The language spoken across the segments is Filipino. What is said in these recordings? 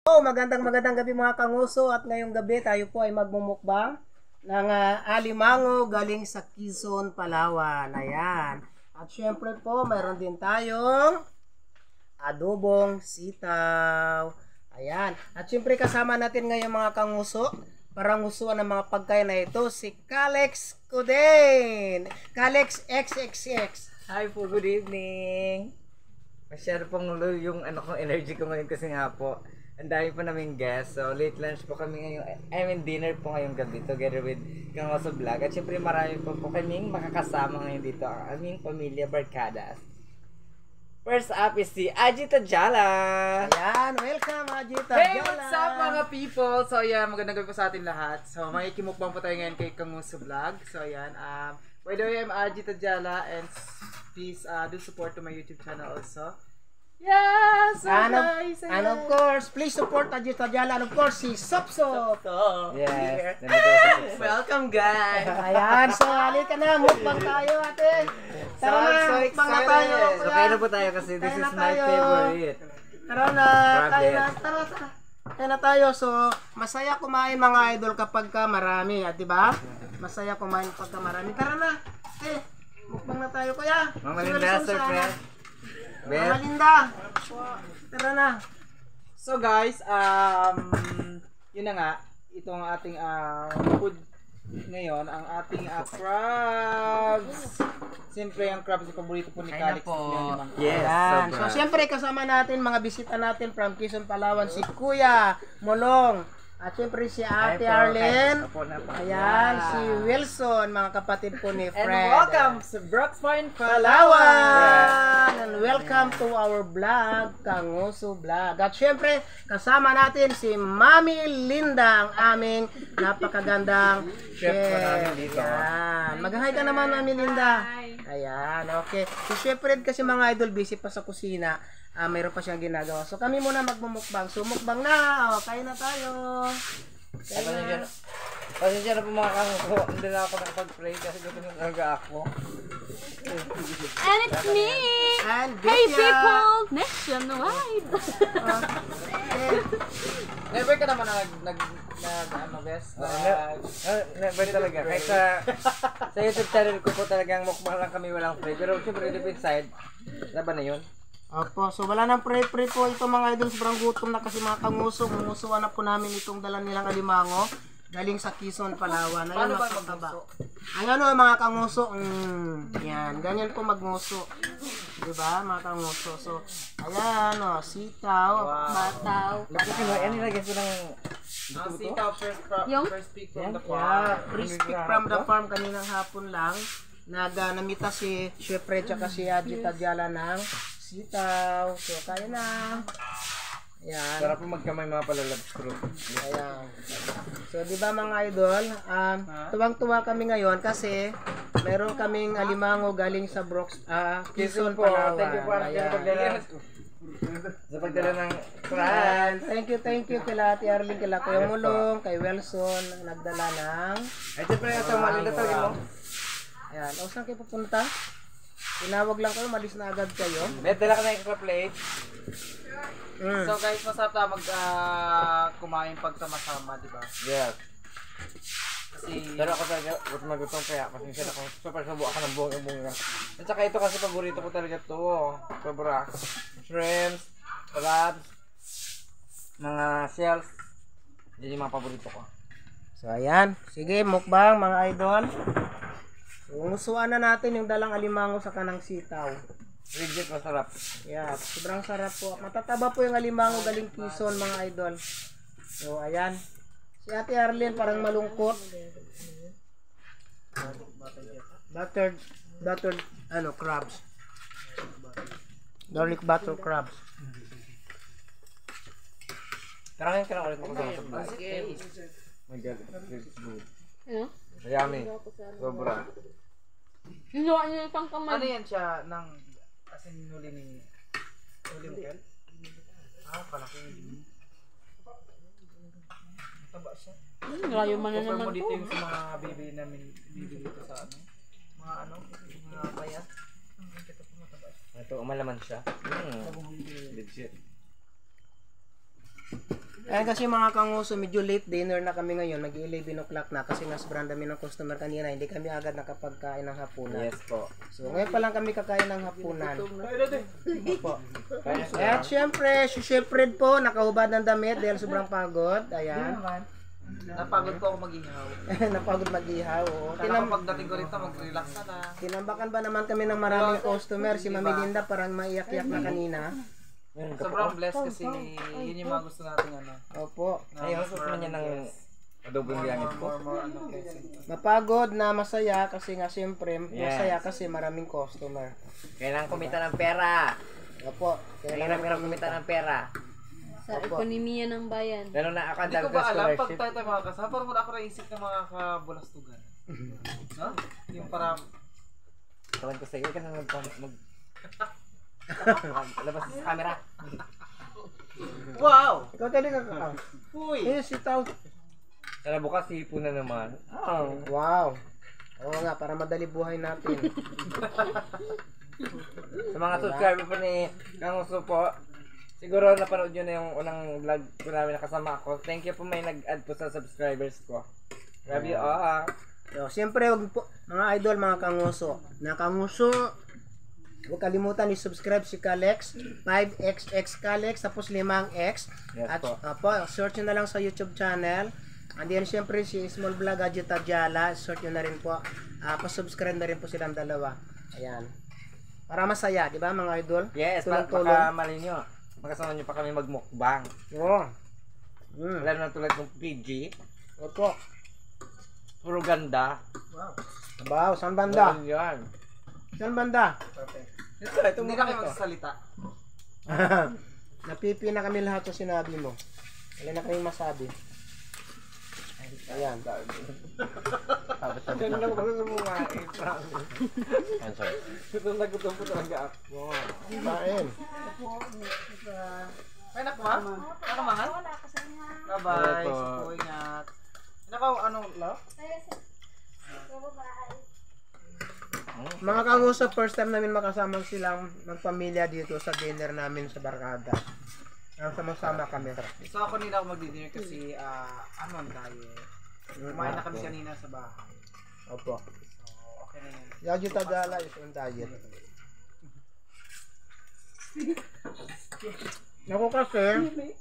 Magandang gabi mga kanguso, at ngayong gabi tayo po ay magmumukbang ng alimango galing sa Quezon, Palawan. Ayan. At syempre po, mayroon din tayong adobong sitaw. Ayan. At syempre kasama natin ngayon mga kanguso, para ngusuan ng mga pagkain na ito, si Kalex Kuden. Kalex XXX. Hi po, good evening. Masyado pong low yung energy ko ngayon kasi nga po ang dami po naming guests. So late lunch po kami ngayon, dinner po ngayong gabi together with Kangoso Vlog. At syempre marami po kaming makakasama ngayon dito, ang aming pamilya Barkadas. First up is si Ajita Jala. Ayan, welcome Ajita Jala. Hey, what's up mga people? So ayan, magandang gabi po sa atin lahat. So makikimukbang po tayo ngayon kay Kangoso Vlog. So ayan, by the way, I'm Ajita Jala, and please do support to my YouTube channel also. Yes! So guys! And of course, please support Ajita Jala, and of course, si Sopsop. Yes, nandito po. Welcome guys! Ayan, so halika na, mukbang tayo ate. Tara na, so mukbang na excited. tayo. So kayo na po tayo kasi this Kain is na my tayo. favorite. Tara na, Grabe. tara. Kaya na tayo. So, masaya kumain mga idol kapag ka marami, at di ba? Masaya kumain kapag ka marami. Tara na. Mukbang na tayo kuya. Mama Linda, sir, friend. Mama Linda. Tara na. So guys, yun na nga, itong ating food ngayon, ang ating crabs. Siyempre, ang crabs ay paborito po ni Calix. Yes, Ayan. So, sobra. siyempre kasama natin mga bisita natin from Quezon, Palawan, si Kuya Molong. At siyempre si Ate Arlene. Ayan, si Wilson, mga kapatid po ni And Fred. welcome to Brooks Fine Palawan! And welcome to our vlog, Kangoso Vlog. At syempre, kasama natin si Mami Linda, ang aming napakagandang chef. Ayan. Mag-hi ka naman, Mami Linda. Ayan, okay. Si Chef Fred kasi mga idol, busy pa sa kusina. Mayroon pa siyang ginagawa. So kami muna magmumukbang. So mukbang na. Kain na tayo. Pasensya na po mga kanguso. Hindi na ako nakapag-pray kasi gusto nang aga ako. And it's me! And Hey Bethia. people! Nationwide! Never ka naman best? Never talaga. Kahit sa YouTube channel ko po talagang mukbang lang kami, walang pray. Pero syempre deep inside, laban na yun. Opo, so wala nang pre-pre po ito mga idol, sobrang gutom na kasi mga kanguso. Mungusuan na po namin itong dala nilang alimango galing sa Quezon, Palawan. Paano ba magpapaba. magmuso? Ang ano mga kanguso, yan, ganyan po magmuso. Diba mga kanguso? So, ayan o, sitaw, bataw. Ano nilagay ko ng Sitaw Yung? first pick from the Yeah, farm. fresh pick from the farm kaninang hapon lang. Namita si Chef Fred tsaka si Ajita Jala ng sitaw. So, kaya na. Ayan. Sarap po magkamay mga palalabs crew. Ayan. So, di ba mga idol, tuwang-tuwa kami ngayon kasi meron kaming alimango galing sa Quezon, Palawan. Thank you po Ayan. sa pagdala ng crabs. Thank you kila Ate Arlene, kila Kuya Mulong, kay Wilson, nagdala ng Ay, siyempre ito, malita tawagin mo. ayan. O, saan kayo pupunta? Tinawag lang kayo, malis na agad kayo. May dala ka na extra plate. So guys, masarap na kumain pag sama-sama, di ba? Yes. Kasi Pero ako talaga, gutom kaya pasensya na kung super subo ako ng buong-bunga. At saka ito kasi paborito ko talaga ito. Sobra. Shrimps, crabs, mga shells. Yan yung mga paborito ko. So, ayan. Sige, mukbang mga idol. Umusuan na natin yung dalang alimango sa kanang sitaw. Legit masarap. Yeah, sobrang sarap po. Matataba po yung alimango galing Quezon mga idol. So, ayan. Si Ate Arlene parang malungkot. Buttered, crabs. Garlic butter crabs. Tara ngayon ka lang ulit mo sa vlog. My God, it's good. Ano? Yummy. Sobra. Ginawa niyo isang ano kamay. yan siya ng asin huli mo Kel? Palaki. Mataba siya. Layo man na Offer mo naman dito po. yung sa mga bibili namin dito sa mga payat. Kita po mataba siya. Ito, umalaman siya. Legit. Ayan kasi mga kanguso, medyo late dinner na kami ngayon. Mag-11 o'clock na kasi nga sobrang dami ng customer kanina. Hindi kami agad nakapagkain ng hapunan. Yes po. So ngayon pa lang kami kakain ng hapunan. Opo. At syempre, si Chef Fred po, nakahubad ng damit dahil sobrang pagod. Ayan. Napagod po ako mag-ihaw. Napagod mag-ihaw. Oo. Kailangan pagdating ko rito, mag-relax na lang. Tinambakan ba naman kami ng maraming customer? Si Mami Linda parang maiyak-iyak na kanina. Sobrang blessed kasi yun yung mga gusto natin ano. Opo. Ayun, gusto naman niya ng adobong gamit ko. More blessing. Mapagod na masaya kasi nga siyempre masaya kasi maraming customer. Kailangan kumita ng pera. Opo. Kailangan meron kumita ng pera. Sa ekonomiya ng bayan. Lalo na ako ang Hindi ko dami ba alam pag scholarship. tayo mga kasama, parang wala ako naisip ng mga kabulastugan. No? Yung parang, Tawag ko sa'yo, ka na labas sa camera. wow! Ikaw tayo ka. Uy! Eh, sitaw. Sana bukas hipon na naman. Oh. Wow. Oo nga, para madali buhay natin. Sa mga subscriber po ni Kang Uso po, siguro napanood nyo na yung unang vlog ko namin nakasama ako. Thank you po may nag-add po sa subscribers ko. Love you all. So, siyempre, wag po, mga idol, mga kanguso. Huwag kalimutan i-subscribe si Kalex, 5XX Kalex, tapos 5X. Yes At po. search nyo na lang sa YouTube channel. And then, siyempre, si Small Vlog Adjut Tajala, search nyo na rin po. Pa-subscribe na rin po silang dalawa. Ayan. Para masaya, di ba mga idol? Yes, Tulong-tulong. baka mali nyo. Makasama nyo pa kami magmukbang. Oo. Lalo na tulad ng PG. Opo. Puro ganda. Wow, saan banda? Ganun yan. Saan banda? Ito Hindi na kayo magsasalita. Napipi na kami lahat sa sinabi mo. Wala na kaming masabi. Ayan. Ganun lang ako sa mga Gutom na gutom po talaga ako. Kain. May anak ba? Ano mahal? Bye-bye. Ito. Sige, ingat. Ano, lo? Mga kangusap, first time namin makasama silang magpamilya dito sa dinner namin sa Barkada. Sama-sama kami. So ako nila ako magdi-dinner kasi ano ang diet. Kumain na kami kanina sa bahay. Opo. So okay na yun. Yaju Tadala is on diet. Ako kasi,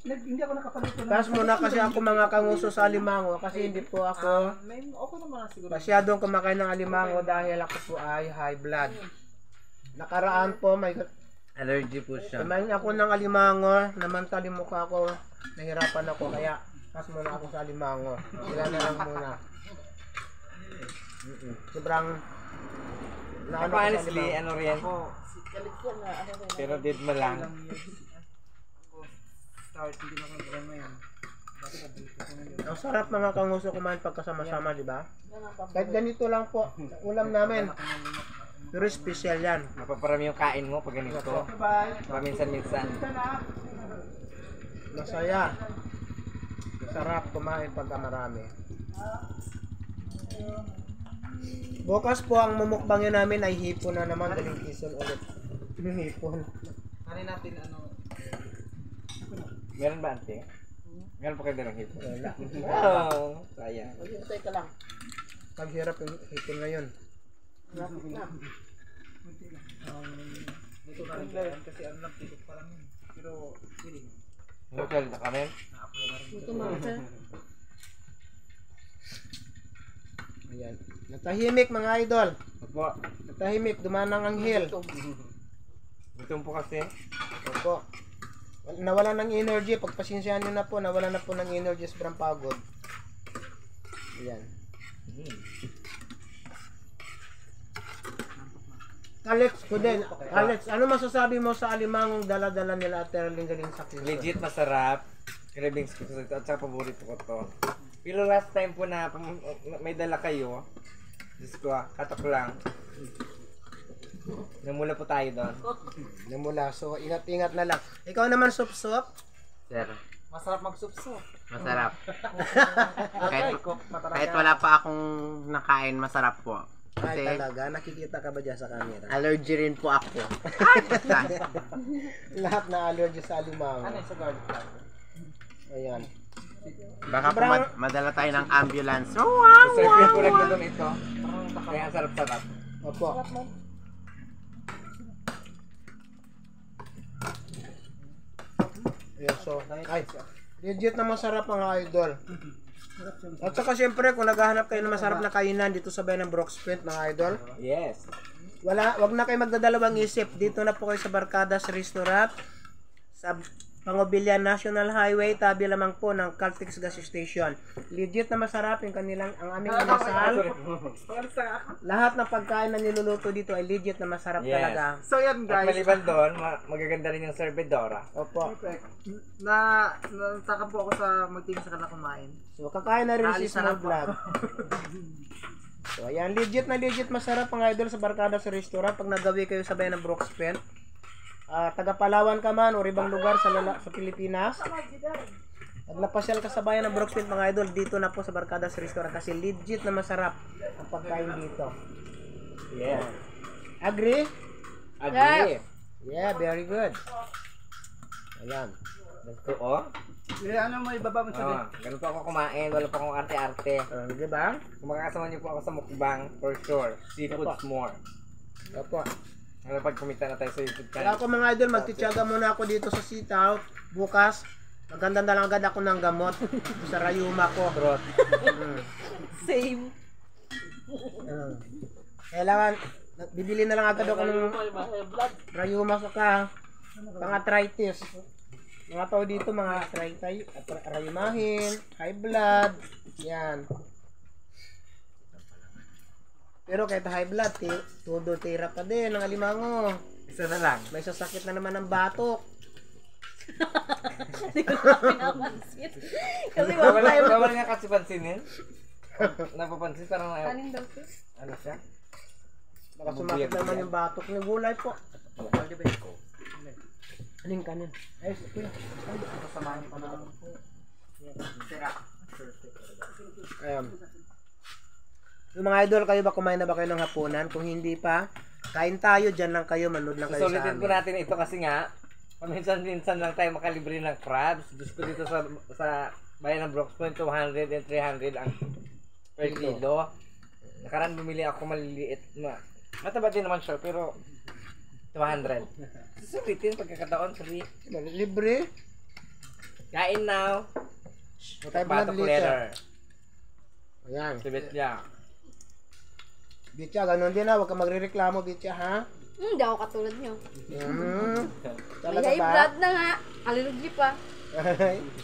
Hindi ako nakapalito taas muna kasi ako mga kanguso sa alimango kasi hindi po ako okay naman na siguro. masyadong kumakain ng alimango dahil ako po ay high blood. Nakaraan po may Allergy po siya. kumain ako ng alimango, namantali mukha ko, nahirapan ako kaya taas muna ako sa alimango. Sila na lang muna. Sobrang Ako honestly, ano rin. Pero did mo lang. Start, hindi na kami problema yun. Ang sarap mga kanguso kumain pagkasama-sama, di ba? Kahit ganito lang po, ulam namin. Pero special yan. Mapaparami yung kain mo pag ganito. Paminsan-minsan. Masaya. Masarap kumain pagka marami. Bukas po ang mumukbangin namin ay hipon na naman. Galing Quezon ulit. Hipon. Kanin natin ano. Meron ba, ante? Meron pa kayo dalang hipon? Wala. Oh, sayang. Maghintay ka lang. Paghirap yung hipon ngayon. Dito na rin yan kasi ano lang, tikot pa lang yun. Pero, pwede mo. Hotel na kami. Ito mga sir. Ayan. Natahimik mga idol. Opo. Natahimik. Dumaan ng anghel. Gutom po kasi. Opo. Nawala ng energy. Pagpasensyahan nyo na po. Nawala na po ng energy. Sobrang pagod. Ayan. Alex, Kuden. Alex, ano masasabi mo sa alimangong dala-dala nila at Erling galing sa Quezon? Legit masarap. Cravings ko sa ito at saka paborito ko to. Pero last time po na may dala kayo. Diyos ko katok lang. Namula po tayo doon. Namula. So, ingat-ingat na lang. Ikaw naman, Sup-Sup. Sir, Masarap magsupso. Masarap. kahit wala pa akong nakain, masarap po. Ay, Kasi talaga. Nakikita ka ba dyan sa camera? allergy rin po ako. Lahat na allergy sa alimango. Ano yung sa garlic powder? Ayan. Baka po Sobrang- madala tayo ng ambulance. So, service ko lang doon ito. Kaya ang sarap-sarap. Opo. Yes, so, ay, legit na masarap mga idol. At saka syempre, kung naghahanap kayo ng masarap na kainan dito sa bayan ng Brooks Point mga idol, Yes. wag na kayo magdadalawang isip. Dito na po kayo sa Barkadas Restaurant sa Pangobilian National Highway, tabi lamang po ng Caltex Gas Station. Legit na masarap ang aming inasal. Lahat ng pagkain na niluluto dito ay legit na masarap Yes. talaga. So yan At guys. maliban doon, magaganda rin yung servidora. Opo. Perfect. Nataka po ako sa magtingin sa kanila kumain. So, kakain na rin si Alis na Small lang po. Vlog. So, ayan, legit na legit masarap mga idol sa Barkadas Restaurant pag nagawi kayo sa bayan ng Brooks Point. Taga Palawan ka man o ibang lugar sa Pilipinas. Pag napasyal ka sa bayan ng Brooks Point mga idol, dito na po sa Barkadas Restaurant kasi legit na masarap ang pagkain dito. Yeah. Agree? Agree. Yeah, very good. Ayan. Gusto ko. Ano mo ibaba mo Oh, ganun po ako kumain. Wala pa akong arte-arte. Di ba? Kung makakasama niyo po ako sa mukbang, for sure. Seafood's more. Opo. Ano pag kumita na tayo sa YouTube Kaya channel. ako mga idol, magtityaga muna ako dito sa sitaw. Bukas, maganda na lang agad ako ng gamot sa rayuma ko. Trot. Same. Kailangan, bibili na lang agad ako ng rayuma saka pang-arthritis. Mga tao dito, mga rayumahin, high blood, yan. Pero kahit high blood, todo tira pa din ng alimango. Isa na lang. May sasakit na naman ng batok. Hindi ko na pinapansin. Kasi one time, Bawal nga kasi pansinin. Napapansin parang kanin daw siya. ano siya? Baka sumakit naman yung batok ni gulay po. Aling kanin. Ay, kuya. Kasamahan pa na. Ayan. So, mga idol, kayo ba kumain na ba kayo ng hapunan? Kung hindi pa, kain tayo, dyan lang kayo, manood lang kayo sa Susulitin po amin. natin ito kasi nga, paminsan-minsan lang tayo makalibre ng crabs. Gusto dito sa bayan ng Brooks Point, 200 and 300 ang per kilo. Nakaraan bumili ako maliliit. Mataba din naman siya, pero 200. Susulitin pagkakataon, free. Libre. Kain now. Tayo ba Batok na liter? letter. Ayan. Sibit niya. Bitya, ganun din ha. Huwag ka magre-reklamo, Bitya, ha? Hindi ako katulad niyo. Hmm. May Talaga high ba? blood na nga. Kalilugli pa.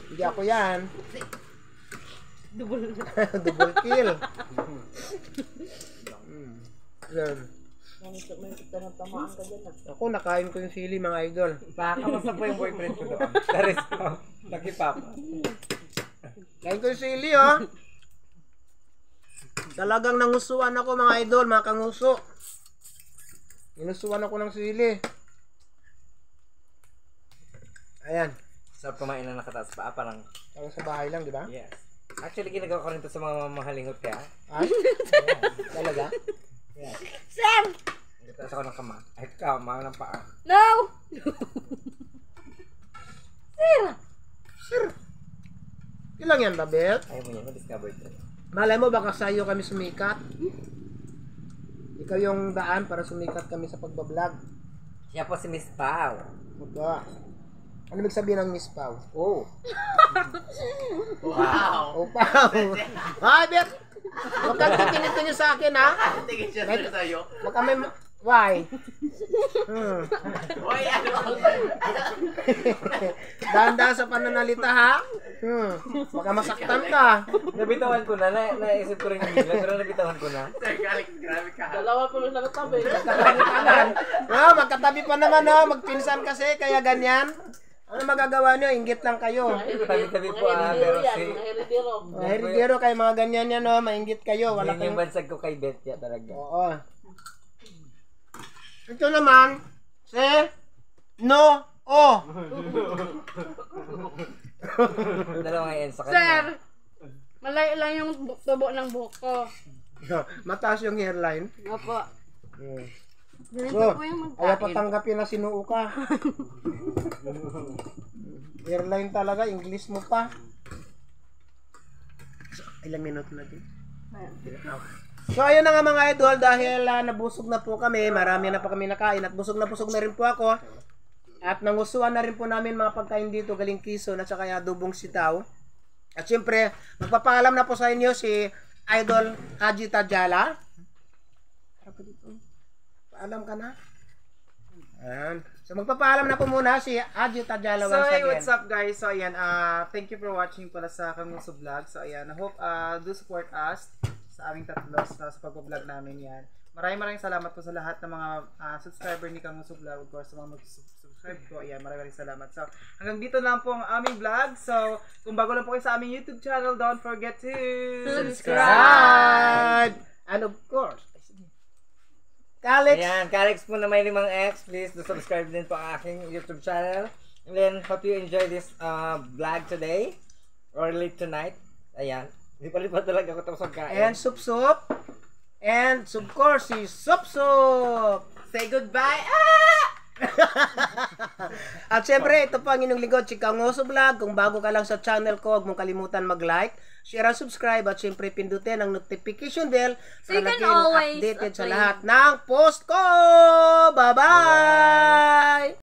Hindi ako yan. Double. Double kill. Yan. Ako, nakain ko yung sili, mga idol. Kamusta po yung boyfriend ko doon? Taris ko. Nakipapa. Kain ko yung sili, oh. Talagang nangusuan ako, mga idol, mga kanguso. Inusuan ako ng sili. Ayan. Sarap kumain na nakataas pa. Parang, Parang sa bahay lang, di ba? yes. Actually, ginagawa ko rin ito sa mga mamahalingot kaya. Ay? Talaga? Sam! Nagtaas ako ng kama. Ay, kama ng paa. No! Sir! Ilang yan, Babet? Ayaw mo yan, na-discover ito. Malay mo, baka sa iyo kami sumikat. Ikaw yung daan para sumikat kami sa pagbablog. Siya po si Miss Pao. Diba? Ano ibig sabihin ng Miss Pau? Oh. Oh, Pau! Ay, Bet! Huwag kang titingin sa akin, ha? Tingin siya sa'yo. Baka may... Why? Hoy, ano? Dahan-dahan sa pananalita, ha? Baka masaktan ka. Nabitawan ko na. Naisip ko rin yung bilang, pero nabitawan ko na. Sir, grabe ka. Magkatabi pa naman, ha? Magpinsan kasi, kaya ganyan. Ano magagawa nyo? Inggit lang kayo. Tabi-tabi po pero si... Heridero kayo, mga ganyan yan, no? Mainggit kayo. Wala Yun yung kayong... bansag ko kay Betya talaga. Oo. Ito naman, no, o. Dalawa nga yan sa Sir! kanya. Malayo lang yung tubo ng buhok ko. Mataas yung hairline. Opo. Ganito So, po yung ayaw magkain. patanggapin na sinuo ka. Hairline talaga, English mo pa. Ilang minuto na din? So ayun na nga mga idol, dahil nabusog na po kami, marami na pa kami nakain at busog na rin po ako. At nangusuan na rin po namin mga pagkain dito, galing Quezon at saka adobong sitaw. At syempre, magpapaalam na po sa inyo si Idol Haji Tajala. Paalam ka na? Ayan. So magpapaalam na po muna si Haji Tajala So once hey, again. what's up guys? So ayan, thank you for watching pala sa Kanguso Vlog. So ayan, I hope do support us sa aming tatlo sa pag-vlog namin yan. Maraming salamat po sa lahat ng mga subscriber ni Kanguso Vlog. Of course, sa mga mag-subscribe ko. Ayan, maraming salamat. So hanggang dito lang po ang aming vlog. So kung bago lang po kayo sa aming YouTube channel, don't forget to Subscribe! And of course, Alex, Ayan, Carex po na may 5X. Please do subscribe din po ang aking YouTube channel. And then, hope you enjoy this vlog today. Or late tonight. Ayan. Lipat talaga ako tapos magkain. and Sup. And of course, si Sup. say goodbye. At syempre, ito po ang inyong lingkod, si Kanguso Vlog. Kung bago ka lang sa channel ko, huwag mong kalimutan mag-like, share and subscribe, at syempre pindutin ang notification bell So you para can laging always updated sa play. lahat ng post ko. Bye-bye!